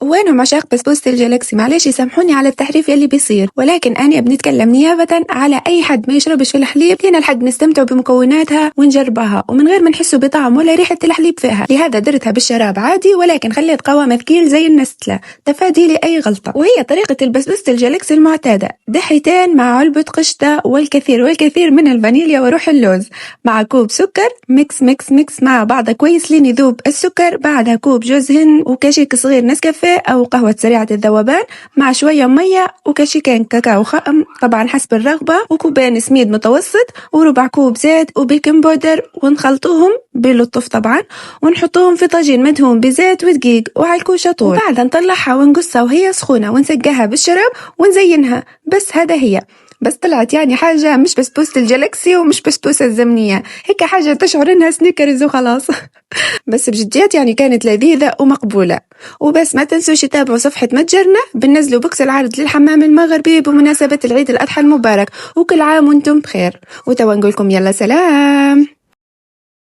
وينهم عشاق بسبوسة الجلاكسي؟ معلش يسامحوني على التحريف يلي بيصير، ولكن أنا بنتكلم نيابة على أي حد ما يشربش في الحليب. هنا الحق نستمتع بمكوناتها ونجربها ومن غير ما نحسوا بطعم ولا ريحة الحليب فيها. لهذا درتها بالشراب عادي، ولكن خليت قوامها ثقيل زي النستلة تفادي لأي غلطة. وهي طريقة البسبوسة الجلاكسي المعتادة: دحيتين مع علبة قشطة والكثير من الفانيليا وروح اللوز، مع كوب سكر، ميكس ميكس ميكس مع بعض كويس لين يذوب السكر. بعدها كوب جوز هند وكشيك صغير نسكافيه أو قهوة سريعة الذوبان، مع شوية مية وكشيكين كاكاو خام طبعا حسب الرغبة، وكوبين سميد متوسط، وربع كوب زيت وبيكنج بودر، ونخلطوهم بلطف طبعا، ونحطوهم في طاجين مدهون بزيت ودقيق وعلى الكوشة طول. وبعدها نطلعها ونقصها وهي سخونة ونسقها بالشراب ونزينها. بس هذا هي. بس طلعت يعني حاجة مش بسبوسة الجلاكسي ومش بسبوسة الزمنية، هيك حاجة تشعر إنها سنيكرز وخلاص. بس بجديات يعني كانت لذيذة ومقبولة. وبس ما تنسوش تتابعوا صفحة متجرنا، بننزلوا بوكس العرض للحمام المغربي بمناسبة العيد الأضحى المبارك، وكل عام وانتم بخير. وتوا نقولكم يلا سلام.